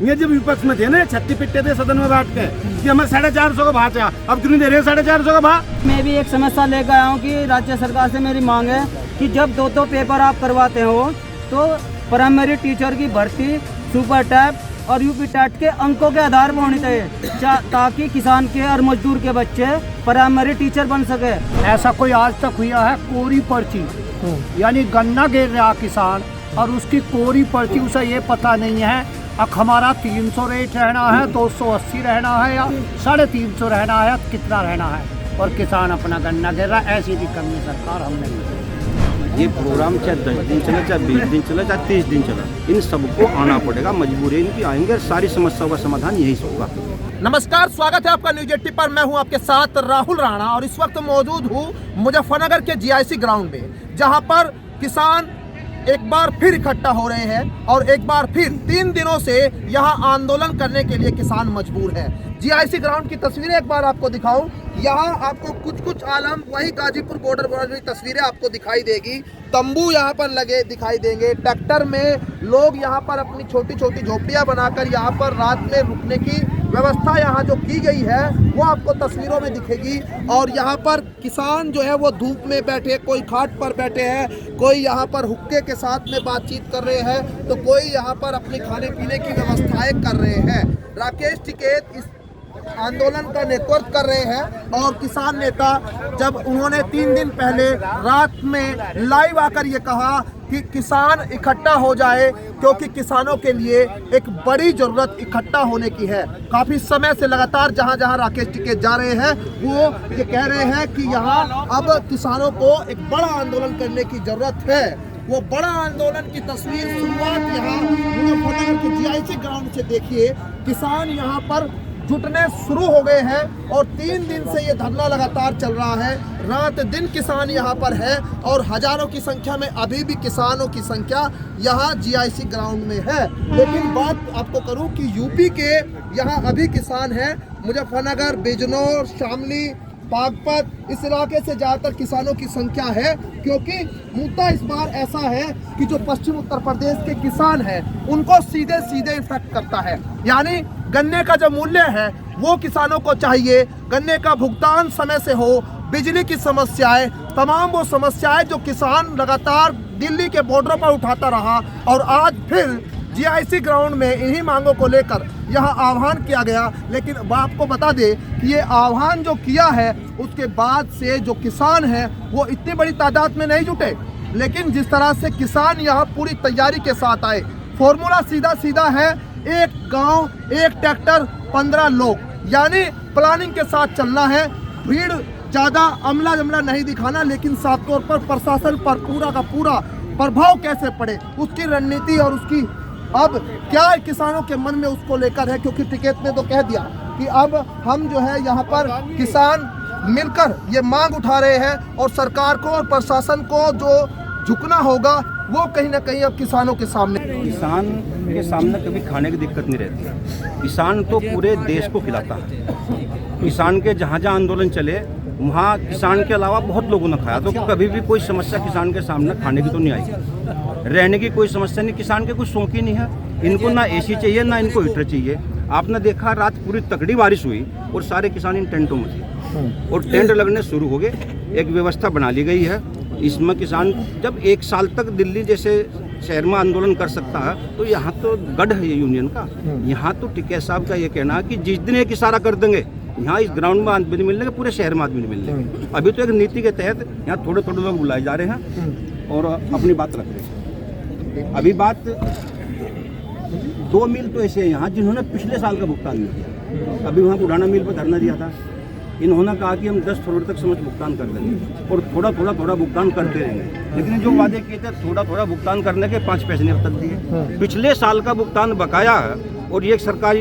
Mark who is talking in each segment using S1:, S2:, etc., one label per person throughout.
S1: ये जब विपक्ष में थे ना, छत्ती पिट्टे थे सदन में बैठ के कि हमें 450 का भाव चाहिए, अब क्यों नहीं दे रहे 450 का भाव।
S2: मैं भी एक समस्या लेकर आया हूँ कि राज्य सरकार से मेरी मांग है कि जब दो पेपर आप करवाते हो तो प्राइमरी टीचर की भर्ती सुपर टैप और यूपी टैट के अंकों के आधार पर होनी चाहिए, ताकि किसान के और मजदूर के बच्चे प्राइमरी टीचर बन सके।
S3: ऐसा कोई आज तक हुआ है कोरी पर्ची, यानी गन्ना गिर रहा किसान और उसकी कोरी पर्ची, उसे ये पता नहीं है अब हमारा 300 रेट रहना है, 280 रहना है या 350 रहना है, कितना रहना है, और किसान अपना गन्ना गिर रहा है। ऐसी भी करनी सरकार हम नहीं।
S4: ये प्रोग्राम चाहे 10 दिन चले, चाहे 20 दिन चले, चाहे 30 दिन चले, इन सबको आना पड़ेगा, मजबूरी इनकी आएंगे, सारी समस्याओं का समाधान यही होगा।
S5: नमस्कार, स्वागत है आपका न्यूज 80 पर। मैं हूं आपके साथ राहुल राणा और इस वक्त मौजूद हूं मुजफ्फरनगर के जीआईसी ग्राउंड में, जहां पर किसान एक बार फिर इकट्ठा हो रहे हैं और एक बार फिर 3 दिनों से यहां आंदोलन करने के लिए किसान मजबूर है। जीआईसी ग्राउंड की तस्वीरें एक बार आपको दिखाऊं। यहाँ आपको कुछ आलम वही गाजीपुर बॉर्डर की तस्वीरें आपको दिखाई देगी। तंबू यहाँ पर लगे दिखाई देंगे। ट्रैक्टर में लोग यहाँ पर अपनी छोटी छोटी झोपड़ियाँ बनाकर यहाँ पर रात में रुकने की व्यवस्था यहाँ जो की गई है वो आपको तस्वीरों में दिखेगी। और यहाँ पर किसान जो है वो धूप में बैठे, कोई खाट पर बैठे हैं, कोई यहाँ पर हुक्के के साथ में बातचीत कर रहे हैं, तो कोई यहाँ पर अपने खाने पीने की व्यवस्थाएं कर रहे हैं। राकेश टिकैत इस आंदोलन का नेतृत्व कर रहे हैं और किसान नेता जब उन्होंने 3 दिन पहले रात में लाइव आकर ये कहा कि किसान इकट्ठा हो जाए, क्योंकि किसानों के लिए एक बड़ी जरूरत इकट्ठा होने की है। काफी समय से लगातार जहां राकेश टिकैत जा रहे हैं वो ये कह रहे हैं कि यहाँ अब किसानों को एक बड़ा आंदोलन करने की जरूरत है। वो बड़ा आंदोलन की तस्वीर शुरुआत यहाँ मुजफ्फरनगर के जीआईसी ग्राउंड से देखिए। किसान यहाँ पर जुटने शुरू हो गए हैं और 3 दिन से ये धरना लगातार चल रहा है। रात दिन किसान यहाँ पर है और हजारों की संख्या में अभी भी किसानों की संख्या यहाँ जीआईसी ग्राउंड में है। लेकिन बात आपको करूँ कि यूपी के यहाँ अभी किसान हैं, मुजफ्फरनगर, बिजनौर, शामली, बागपत, इस इलाके से ज़्यादातर किसानों की संख्या है, क्योंकि मुद्दा इस बार ऐसा है कि जो पश्चिम उत्तर प्रदेश के किसान हैं उनको सीधे सीधे इफेक्ट करता है। यानी गन्ने का जो मूल्य है वो किसानों को चाहिए, गन्ने का भुगतान समय से हो, बिजली की समस्याएं, तमाम वो समस्याएं जो किसान लगातार दिल्ली के बॉर्डर पर उठाता रहा। और आज फिर जीआईसी ग्राउंड में इन्हीं मांगों को लेकर यहाँ आह्वान किया गया। लेकिन आपको बता दें कि ये आह्वान जो किया है उसके बाद से जो किसान हैं वो इतनी बड़ी तादाद में नहीं जुटे, लेकिन जिस तरह से किसान यहाँ पूरी तैयारी के साथ आए। फॉर्मूला सीधा है, एक गांव एक ट्रैक्टर 15 लोग, यानी प्लानिंग के साथ चलना है। भीड़ ज़्यादा अमला जमला नहीं दिखाना, लेकिन साफ तौर पर प्रशासन पर पूरा का पूरा प्रभाव कैसे पड़े उसकी रणनीति और उसकी अब क्या किसानों के मन में उसको लेकर है। क्योंकि टिकैत ने तो कह दिया कि अब हम जो है यहाँ पर किसान मिलकर ये मांग उठा रहे हैं और सरकार को और प्रशासन को जो झुकना होगा वो कहीं ना कहीं अब किसानों के सामने।
S4: किसान के सामने कभी खाने की दिक्कत नहीं रहती। किसान तो पूरे देश को खिलाता है। किसान के जहाँ आंदोलन चले वहाँ किसान के अलावा बहुत लोगों ने खाया, तो कभी भी कोई समस्या किसान के सामने खाने की तो नहीं आई। रहने की कोई समस्या नहीं, किसान के कुछ शौक ही नहीं है। इनको ना एसी चाहिए ना इनको हीटर चाहिए। आपने देखा रात पूरी तगड़ी बारिश हुई और सारे किसान इन टेंटों में थे और टेंट लगने शुरू हो गए। एक व्यवस्था बना ली गई है, इसमें किसान जब 1 साल तक दिल्ली जैसे शहर में आंदोलन कर सकता है तो यहाँ तो गढ़ है यूनियन का। यहाँ तो टिकैत साहब का ये कहना है कि जिस दिन एक इशारा कर देंगे यहाँ इस ग्राउंड में आदमी नहीं मिलने, पूरे शहर में आदमी नहीं मिलने। अभी तो एक नीति के तहत यहाँ थोड़े लोग बुलाए जा रहे हैं और अपनी बात रख रहे हैं। अभी बात 2 मिल तो ऐसे हैं यहाँ जिन्होंने पिछले साल का भुगतान नहीं किया। अभी वहाँ पुराना मिल पर धरना दिया था, इन्होंने कहा कि हम 10 फरवरी तक समझ भुगतान कर देंगे और थोड़ा भुगतान करते रहेंगे। लेकिन जो वादे किए थे थोड़ा भुगतान करने के 5 पैसे नहीं अब तक दिए। पिछले साल का भुगतान बकाया है और ये सरकारी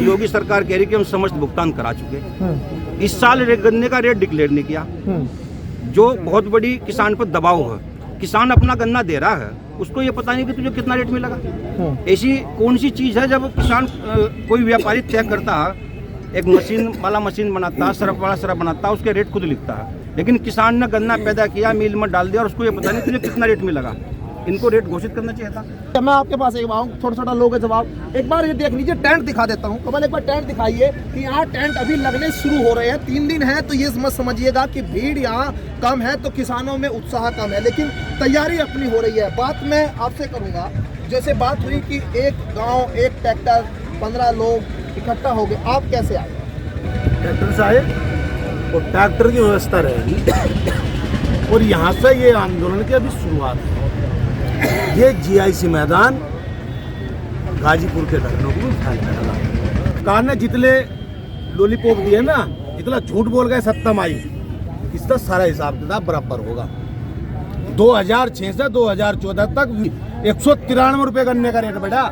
S4: योगी सरकार कह रही कि हम समस्त भुगतान करा चुके। इस साल गन्ने का रेट डिक्लेयर नहीं किया, जो बहुत बड़ी किसान पर दबाव है। किसान अपना गन्ना दे रहा है, उसको ये पता नहीं कि तुझे कितना रेट मिलेगा। ऐसी कौन सी चीज़ है जब किसान कोई व्यापारी तय करता है, एक मशीन वाला मशीन बनाता है, सरफ वाला सरफ बनाता है, उसके रेट खुद लिखता है। लेकिन किसान ने गन्ना पैदा किया, मिल में डाल दिया और उसको ये पता नहीं तुझे कितना रेट मिलेगा। इनको रेट घोषित करना चाहिए था।
S5: तो मैं आपके पास एक आऊँ, थोड़ा थोड़ा लोगे जवाब। एक बार ये देख लीजिए, टेंट दिखा देता हूँ। कमल एक बार टेंट दिखाइए कि यहाँ टेंट अभी लगने शुरू हो रहे हैं। 3 दिन है तो ये मत समझिएगा कि भीड़ यहाँ कम है तो किसानों में उत्साह कम है, लेकिन तैयारी अपनी हो रही है। बात मैं आपसे करूँगा, जैसे बात हुई कि एक गाँव एक ट्रैक्टर 15 लोग इकट्ठा हो गए, आप कैसे आए?
S1: ट्रैक्टर से आए और ट्रैक्टर की व्यवस्था रहेगी और यहाँ से ये आंदोलन की अभी शुरुआत है। ये जीआईसी मैदान गाजीपुर के धरनों को फैला सरकार ने जितने लॉलीपॉप दिए ना, जितना झूठ बोल गए सत्ता आई, इसका सारा हिसाब किताब बराबर होगा। 2006 से 2014 तक 193 रुपये गन्ने का रेट बढ़ा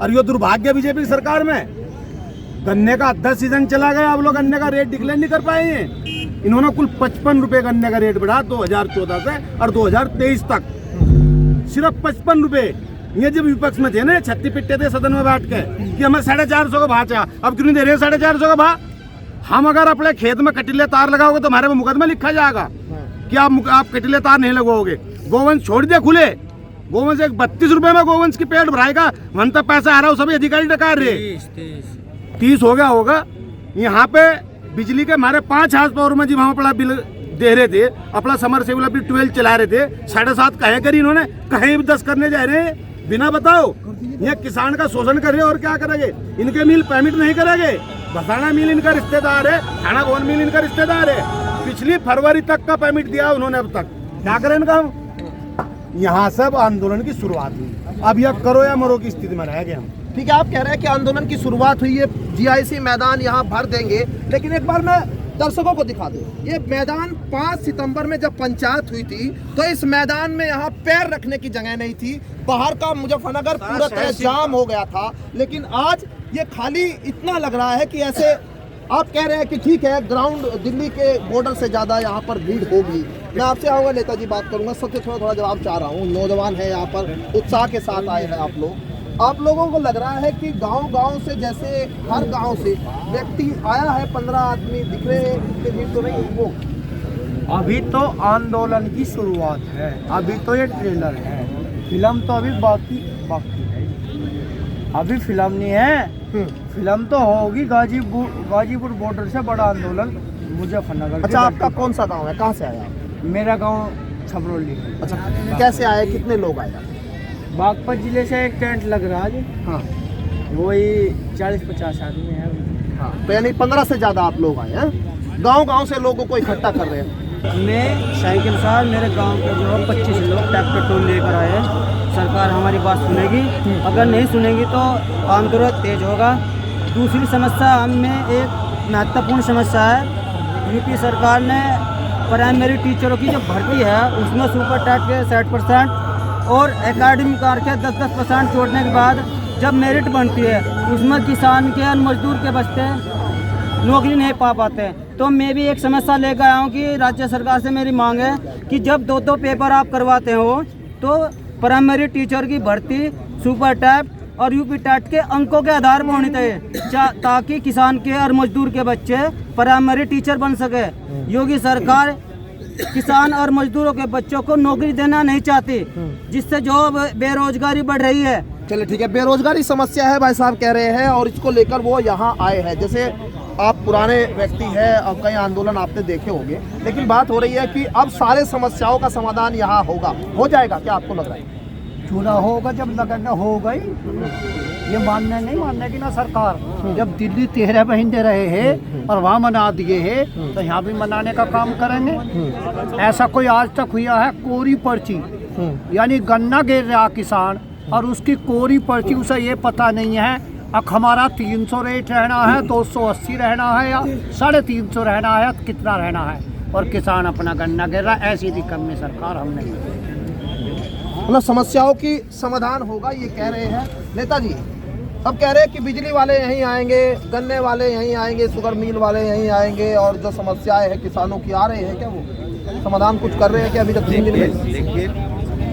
S1: और ये दुर्भाग्य बीजेपी सरकार में गन्ने का 10 सीजन चला गया, अब लोग गन्ने का रेट डिक्लेयर नहीं कर पाए हैं। इन्होंने कुल 55 रुपये गन्ने का रेट बढ़ा 2014 से और 2023 तक, सिर्फ 55 रुपये। ये जब विपक्ष में थे ना, छत्ती पिट्टे थे सदन में बैठ के कि हमें 450 का भाव चाहिए, अब क्यों नहीं दे रहे 450 का भाव? हम अगर अपने खेत में कटीले तार लगाओगे तो हमारे में मुकदमा लिखा जाएगा कि आप कटीले तार नहीं लगवाओगे। गोवंश छोड़ दिया खुले, गोवंश एक 32 रुपये में गोवंश की पेट भराएगा, मन तक पैसा आ रहा है, सभी अधिकारी डकार रहे 30 हो गया होगा। यहाँ पे बिजली के हमारे 5 हाउस पावर में जी वहाँ पड़ा बिल दे रहे थे, अपना समर सेवल अभी 12 चला रहे थे, 7.5 कहे करी इन्होंने, कहीं भी 10 करने जा रहे हैं बिना बताओ। ये किसान का शोषण कर रहे और क्या करेंगे? इनके मिल पेमेंट नहीं करेंगे। बसाना मिल इनका रिश्तेदार है, थाना भवन मिल इनका रिश्तेदार है। पिछली फरवरी तक का पेमेंट दिया उन्होंने, अब तक क्या करें इनका? यहाँ सब आंदोलन की शुरुआत हुई, अब यह करो या मरो की स्थिति में रह गए हम।
S5: ठीक है, आप कह रहे हैं कि आंदोलन की शुरुआत हुई है, जीआईसी मैदान यहाँ भर देंगे, लेकिन एक बार मैं दर्शकों को दिखा दूं, ये मैदान 5 सितंबर में जब पंचायत हुई थी तो इस मैदान में यहाँ पैर रखने की जगह नहीं थी। बाहर का मुजफ्फरनगर पूरा तरह जाम हो गया था, लेकिन आज ये खाली इतना लग रहा है कि ऐसे आप कह रहे हैं कि ठीक है, ग्राउंड दिल्ली के बॉर्डर से ज़्यादा यहाँ पर भीड़ होगी। मैं आपसे आऊँगा, नेताजी बात करूँगा, सबसे थोड़ा जवाब चाह रहा हूँ। नौजवान है यहाँ पर, उत्साह के साथ आए हैं आप लोग, आप लोगों को लग रहा है कि गांव-गांव से, जैसे हर गांव से व्यक्ति आया है, 15 आदमी दिख रहे हैं, इनके भीड़ तो नहीं वो?
S3: अभी तो आंदोलन की शुरुआत है, अभी तो ये ट्रेलर है, फिल्म तो अभी बाकी है, अभी फिल्म नहीं है। फिल्म तो होगी गाजीपुर बॉर्डर से बड़ा आंदोलन मुजफ्फरनगर।
S5: अच्छा, आपका कौन सा गाँव है, कहाँ से आया?
S3: मेरा गाँव छबरौली।
S5: अच्छा, कैसे आए, कितने लोग आए?
S3: बागपत जिले से एक टेंट लग रहा है।
S5: हाँ,
S3: वही 40-50 आदमी है।
S5: हाँ, तो यानी 15 से ज़्यादा आप लोग आए हैं, गांव-गांव से लोगों को इकट्ठा कर रहे हैं।
S2: मैं साइकिल साथ मेरे गांव के जो 25 लोग ट्रैक्टर टोल लेकर आए हैं। सरकार हमारी बात सुनेगी, अगर नहीं सुनेगी तो आंदोलन तेज होगा। दूसरी समस्या हमें एक महत्वपूर्ण समस्या है, यूपी सरकार ने प्राइमरी टीचरों की जो भर्ती है उसमें सुपर टैट के 60% और एकेडमी कार के 10% छोड़ने के बाद जब मेरिट बनती है उसमें किसान के और मजदूर के बचते नौकरी नहीं पा पाते। तो मैं भी एक समस्या लेकर आया हूँ कि राज्य सरकार से मेरी मांग है कि जब 2 पेपर आप करवाते हो तो प्राइमरी टीचर की भर्ती सुपर टैट और यूपी टैट के अंकों के आधार पर होनी चाहिए, ताकि किसान के और मजदूर के बच्चे प्राइमरी टीचर बन सके। योगी सरकार किसान और मजदूरों के बच्चों को नौकरी देना नहीं चाहती, जिससे जो बेरोजगारी बढ़ रही है।
S5: चलिए ठीक है, बेरोजगारी समस्या है भाई साहब कह रहे हैं, और इसको लेकर वो यहाँ आए हैं। जैसे आप पुराने व्यक्ति हैं और कई आंदोलन आपने देखे होंगे, लेकिन बात हो रही है कि अब सारे समस्याओं का समाधान यहाँ होगा, हो जाएगा क्या आपको लग रहा है?
S3: चुना होगा, जब लगना होगा ही, ये मानने नहीं मानने की ना सरकार। जब दिल्ली 13 महीने रहे हैं और वहाँ मना दिए हैं तो यहाँ भी मनाने का काम करेंगे। ऐसा कोई आज तक हुआ है? कोरी पर्ची, यानी गन्ना गिर रहा किसान और उसकी कोरी पर्ची, उसे ये पता नहीं है अब हमारा 300 रेट रहना है, 280 रहना है या 350 रहना है, कितना रहना है, और किसान अपना गन्ना गिर रहा। ऐसी दिक्कत में सरकार हम नहीं,
S5: मतलब समस्याओं की समाधान होगा ये कह रहे हैं नेताजी। अब कह रहे हैं कि बिजली वाले यहीं आएंगे, गन्ने वाले यहीं आएंगे, शुगर मिल वाले यहीं आएंगे, और जो समस्याएं हैं किसानों की आ रहे हैं, क्या वो समाधान कुछ कर रहे हैं कि अभी तक 3 दिन में?
S4: देखिए,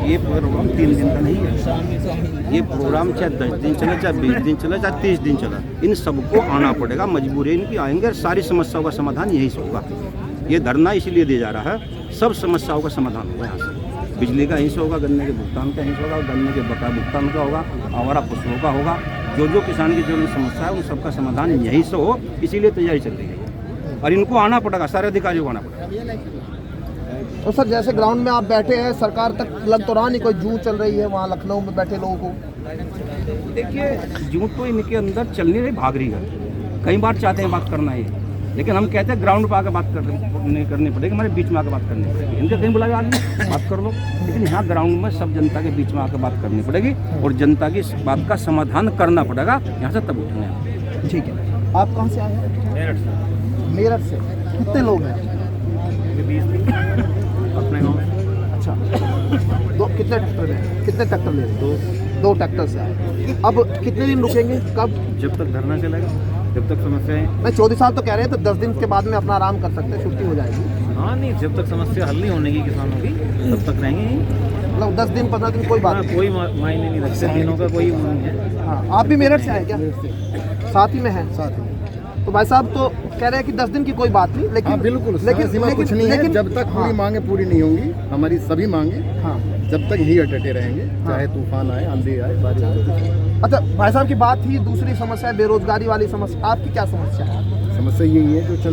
S4: ये प्रोग्राम 3 दिन का नहीं है, ये प्रोग्राम चाहे 10 दिन चले, चाहे 20 दिन चले, चाहे 30 दिन चला, इन सबको आना पड़ेगा, मजबूरी इनकी आएंगे और सारी समस्याओं का समाधान यही से होगा। ये धरना इसलिए दिया जा रहा है, सब समस्याओं का समाधान होगा यहाँ से। बिजली का हिस्सा होगा, गन्ने के भुगतान का हिस्सा होगा, गन्ने के बकाया भुगतान का होगा, आवारा पशुओं का होगा। जो किसान की जो समस्या है उन सबका समाधान यहीं से हो, इसीलिए तैयारी चल रही है और इनको आना पड़ेगा, सारे अधिकारियों को आना पड़ेगा।
S5: तो सर जैसे ग्राउंड में आप बैठे हैं, सरकार तक लग तो रहा नहीं कोई जूझ चल रही है वहाँ लखनऊ में बैठे लोगों को?
S4: देखिए जूं तो इनके अंदर चल नहीं रही, भाग रही है। कई बार चाहते हैं बात करना है, लेकिन हम कहते हैं ग्राउंड पर आकर बात करनी पड़ेगी, हमारे बीच में आकर बात करनी पड़ेगी। इनके कहीं बुलाया आदमी बात कर लो, लेकिन यहाँ ग्राउंड में सब जनता के बीच में आकर बात करनी पड़ेगी और जनता की इस बात का समाधान करना पड़ेगा, यहाँ से तब उठेंगे।
S5: ठीक है। आप कहाँ से आए हैं?
S6: मेरठ से।
S5: मेरठ से। कितने लोग हैं?
S6: 20 अपने गाँव में।
S5: अच्छा, कितने ट्रैक्टर हैं? कितने ट्रैक्टर ले रहे हैं? 2 ट्रैक्टर से आए। अब कितने दिन रुकेंगे? कब?
S6: जब तक धरना चलेगा, जब तक समस्याएं।
S5: नहीं, चौधरी साहब तो कह रहे हैं तो 10 दिन के बाद में अपना आराम कर सकते हैं, छुट्टी हो जाएगी।
S6: हाँ नहीं, जब तक समस्या हल नहीं होने की किसानों की तब तक रहेंगे ही।
S5: मतलब 10 दिन 15 दिन कोई बात
S6: हाँ,
S5: नहीं।
S6: कोई मायने नहीं रखते, दिनों का कोई वो नहीं है।
S5: हाँ, आप भी मेरठ से आए क्या? साथ ही में हैं? साथ ही। तो भाई साहब तो कह रहे हैं कि 10 दिन की कोई बात नहीं, लेकिन
S7: बिल्कुल
S5: लेकिन
S7: सीमा कुछ नहीं है। जब तक पूरी
S5: हाँ,
S7: मांगे पूरी नहीं होंगी, हमारी सभी मांगे
S5: हाँ।
S7: जब तक ही डटे रहेंगे, चाहे तूफान आए, आंधी आए, बारिश आए।
S5: अच्छा भाई साहब की बात थी, दूसरी समस्या बेरोजगारी वाली समस्या, आपकी क्या समस्या है?
S7: समस्या यही है जो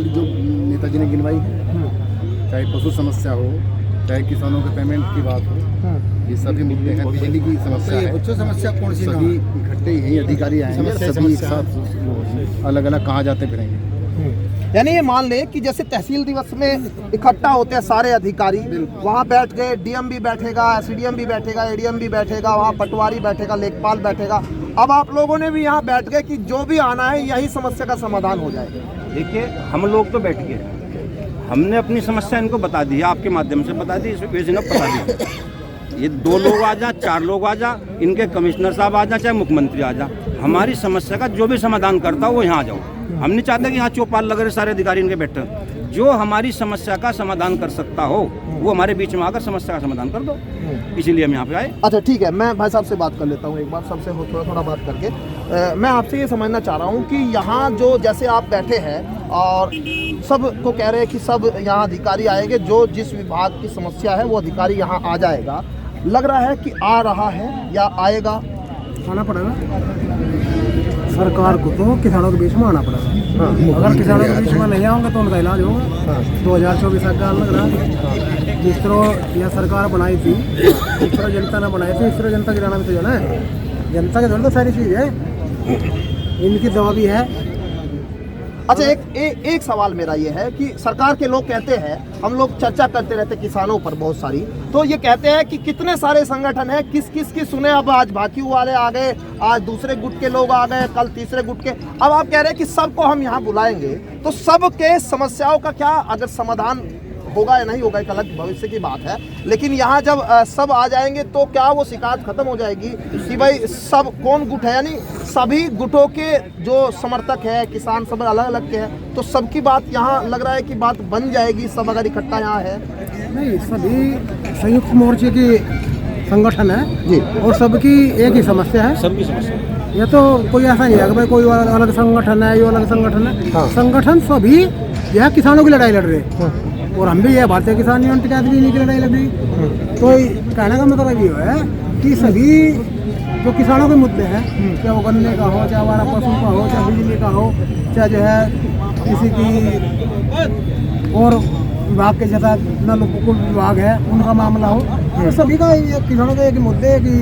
S7: नेताजी ने गिनवाई है, चाहे पशु समस्या हो, चाहे किसानों के पेमेंट की बात हो, ये सभी मुद्दे हैं। बिजली की समस्या है,
S1: समस्या कौन सी?
S7: सभी इकट्ठे यही अधिकारी आएंगे, सभी एक साथ अलग अलग कहाँ जाते फिरेंगे।
S5: यानी ये मान लें कि जैसे तहसील दिवस में इकट्ठा होते हैं सारे अधिकारी, वहाँ बैठ गए, डीएम भी बैठेगा, एसडीएम भी बैठेगा, एडीएम भी बैठेगा, वहाँ पटवारी बैठेगा, लेखपाल बैठेगा। अब आप लोगों ने भी यहाँ बैठ गए कि जो भी आना है यही समस्या का समाधान हो जाएगा।
S4: देखिए हम लोग तो बैठ गए, हमने अपनी समस्या इनको बता दी है, आपके माध्यम से बता दी, इस वजह से बता दी। ये 2 लोग आ जा, 4 लोग आ जा, इनके कमिश्नर साहब आ जा, चाहे मुख्यमंत्री आ जा, हमारी समस्या का जो भी समाधान करता हो वो यहाँ आ जाओ। हम नहीं चाहते कि यहाँ चौपाल लग रहे सारे अधिकारी इनके बैठे। जो हमारी समस्या का समाधान कर सकता हो वो हमारे बीच में आकर समस्या का समाधान कर दो, इसीलिए हम यहाँ पे आए।
S5: अच्छा ठीक है, मैं भाई साहब से बात कर लेता हूँ एक बार, सबसे थोड़ा बात करके। मैं आपसे ये समझना चाह रहा हूँ कि यहाँ जो जैसे आप बैठे हैं और सब को कह रहे हैं कि सब यहाँ अधिकारी आएंगे, जो जिस विभाग की समस्या है वो अधिकारी यहाँ आ जाएगा, लग रहा है कि आ रहा है या आएगा?
S3: आना पड़ेगा सरकार को, तो किसानों के बीच में आना पड़ेगा। अगर किसानों के बीच में नहीं आऊँगा तो उनका इलाज होगा। 2024 का लग रहा है, जिस तरह यह सरकार बनाई थी, जिस तरह जनता ने बनाई थी, इस तरह जनता गिराना भी तो जाना है। जनता के तो सारी चीज़ है, इनकी दवा भी है।
S5: अच्छा एक सवाल मेरा ये है कि सरकार के लोग कहते हैं, हम लोग चर्चा करते रहते किसानों पर बहुत सारी, तो ये कहते हैं कि कितने सारे संगठन हैं, किस किस की सुने। अब आज भाकियू वाले आ गए, आज दूसरे गुट के लोग आ गए, कल तीसरे गुट के। अब आप कह रहे हैं कि सबको हम यहाँ बुलाएंगे, तो सबके समस्याओं का क्या अगर समाधान होगा या नहीं होगा एक अलग भविष्य की बात है, लेकिन यहाँ जब सब आ जाएंगे तो क्या वो शिकायत खत्म हो जाएगी कि भाई सब कौन गुट है, यानी सभी गुटों के जो समर्थक है, किसान सब अलग अलग के हैं, तो सबकी बात यहाँ लग रहा है कि बात बन जाएगी सब अगर इकट्ठा यहाँ है?
S3: नहीं, सभी संयुक्त मोर्चे की संगठन है
S5: जी,
S3: और सबकी एक ही समस्या है।
S4: सबकी समस्या
S3: ये तो कोई ऐसा नहीं है कि भाई कोई अलग संगठन है, ये अलग संगठन है।
S5: हाँ।
S3: संगठन सभी यह किसानों की लड़ाई लड़ रहे हैं, और हम भी यह भारतीय किसान यूनियन अकादमी की लड़ाई लड़ रही। तो कहने का मतलब ये है कि सभी जो किसानों के मुद्दे हैं, चाहे वो गन्ने का हो, चाहे हमारा पशु का हो, चाहे बिजली का हो, चाहे जो है किसी की और विभाग के जैसा नल कुल विभाग है उनका मामला हो, तो सभी का किसानों के एक मुद्दे की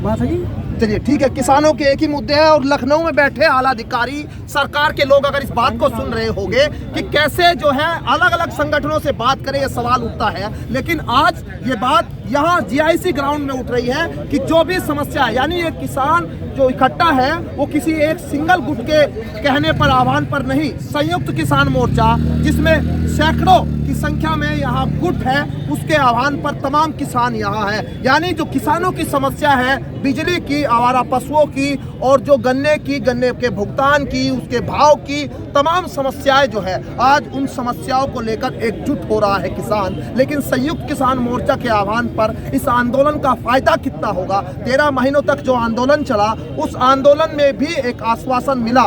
S3: बात है कि
S5: चलिए ठीक है, किसानों के एक ही मुद्दे हैं। और लखनऊ में बैठे आला अधिकारी, सरकार के लोग अगर इस बात को सुन रहे होंगे कि कैसे जो है अलग अलग संगठनों से बात करें, ये सवाल उठता है। लेकिन आज ये बात यहाँ जीआईसी ग्राउंड में उठ रही है कि जो भी समस्या है, यानी ये किसान जो इकट्ठा है वो किसी एक सिंगल गुट के कहने पर, आह्वान पर नहीं, संयुक्त किसान मोर्चा जिसमें सैकड़ों की संख्या में यहाँ गुट है, उसके आह्वान पर तमाम किसान यहाँ है। यानी जो किसानों की समस्या है, बिजली की, आवारा पशुओं की और जो गन्ने के भुगतान की, उसके भाव की तमाम समस्याएं जो है, आज उन समस्याओं को लेकर एकजुट हो रहा है किसान। लेकिन संयुक्त किसान मोर्चा के आह्वान पर इस आंदोलन का फायदा कितना होगा? 13 महीनों तक जो आंदोलन चला, उस आंदोलन में भी एक आश्वासन मिला,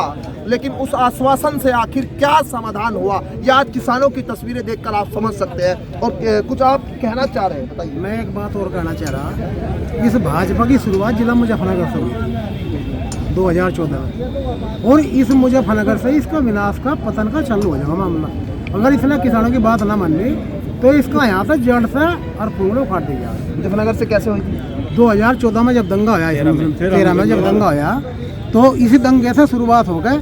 S5: लेकिन उस आश्वासन से आखिर क्या समाधान हुआ, या आज किसानों की तस्वीरें देखकर आप समझ सकते हैं। और कुछ आप कहना चाह रहे हैं, बताइए।
S8: मैं एक बात और कहना चाह रहा, इस भाजपा की शुरुआत जिला मुजफ्फरनगर से हुई 2014 में, और इस मुजफ्फरनगर से इसका विनाश का पतन का चालू हो जाएगा मामला। अगर इसने किसानों की बात ना मानी तो इसका यहाँ से जड़ से और फूलों उखाड़ दी जाए।
S5: मुजफ्फरनगर से कैसे हुई थी?
S8: 2014 में जब दंगा होया, 13 में जब दंगा होया, तो इसी दंगे से शुरुआत हो गए।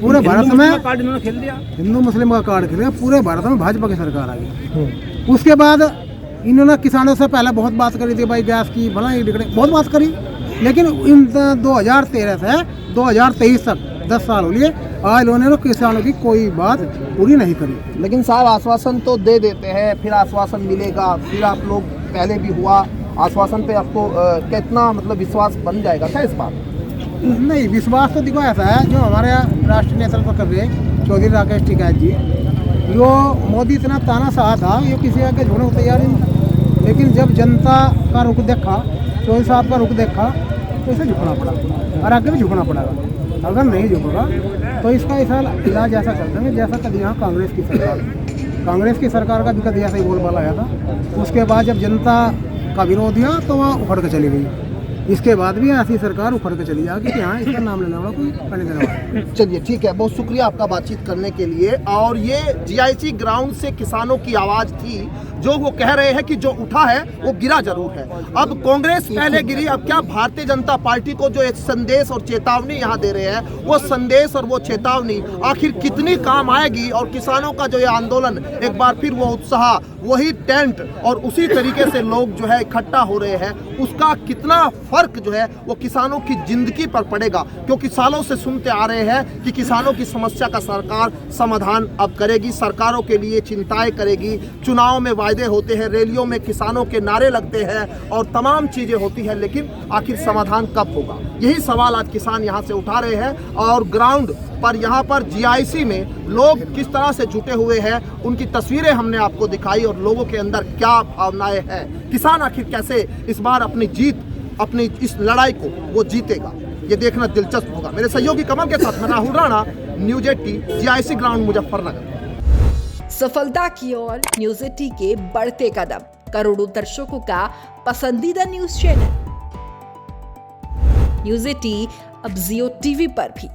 S8: पूरे भारत में
S6: खेल दिया,
S8: हिंदू मुस्लिम का कार्ड खेल, पूरे भारत में भाजपा की सरकार आ गई। उसके बाद इन्होंने किसानों से पहले बहुत बात करी थी, भाई गैस की भलाई डिगड़े बहुत बात करी, लेकिन इन 2013 से 2023 तक 10 साल हो लिए, आज इन्होंने किसानों की कोई बात पूरी नहीं करी।
S5: लेकिन साहब आश्वासन तो दे देते हैं, फिर आश्वासन मिलेगा, फिर आप लोग पहले भी हुआ आश्वासन पे आपको कितना मतलब विश्वास बन जाएगा क्या इस बार?
S8: नहीं, विश्वास तो देखो ऐसा है, जो हमारे राष्ट्रीय नेतृत्व कर रहे चौधरी राकेश टिकैत जी, जो मोदी इतना तानाशाह था, ये किसी आगे झुकने को तैयार ही नहीं, लेकिन जब जनता का रुख देखा, चौधरी साहब का रुख देखा, तो इसे झुकना पड़ा और आगे भी झुकना पड़ेगा। अगर नहीं झुकेगा तो इसका ऐसा इलाज ऐसा कर देंगे जैसा कभी यहाँ कांग्रेस की सरकार का भी कभी ऐसा ही बोलबाला आया था। उसके बाद जब जनता का विरोध हुआ तो वहाँ उखड़ के चली गई। इसके बाद भी ऐसी सरकार उखड़ के चली जाएगी कि हाँ, इसका नाम लेने वाला कोई पहले देने वाला।
S5: चलिए ठीक है, बहुत शुक्रिया आपका बातचीत करने के लिए। और ये जीआईसी ग्राउंड से किसानों की आवाज़ थी, जो वो कह रहे हैं कि जो उठा है वो गिरा जरूर है। अब कांग्रेस पहले गिरी, अब क्या भारतीय जनता पार्टी को जो एक संदेश और चेतावनी यहाँ दे रहे हैं, वो संदेश और वो चेतावनी आखिर कितनी काम आएगी, और किसानों का जो ये आंदोलन एक बार फिर वो उत्साह, वही टेंट और उसी तरीके से लोग जो है इकट्ठा हो रहे हैं, उसका कितना फर्क जो है वो किसानों की जिंदगी पर पड़ेगा। क्योंकि सालों से सुनते आ रहे हैं कि किसानों की समस्या का सरकार समाधान अब करेगी, सरकारों के लिए चिंताएं करेगी, चुनाव में वायदे होते हैं, रैलियों में किसानों के नारे लगते हैं और तमाम चीजें होती हैं, लेकिन आखिर समाधान कब होगा, यही सवाल आज किसान यहाँ से उठा रहे हैं। और ग्राउंड पर यहाँ पर जीआईसी में लोग किस तरह से जुटे हुए हैं, उनकी तस्वीरें हमने आपको दिखाई और लोगों के अंदर क्या भावनाएं हैं, किसान आखिर कैसे इस बार अपनी इस लड़ाई को वो जीतेगा, ये देखना दिलचस्प होगा। मेरे सहयोगी कमल के साथ मैं Rahul Rana, news 80 GIC ground Muzaffarnagar.
S9: सफलता की ओर न्यूज 80 के बढ़ते कदम, करोड़ों दर्शकों का पसंदीदा न्यूज चैनल न्यूज 80 अब जियो टीवी पर भी।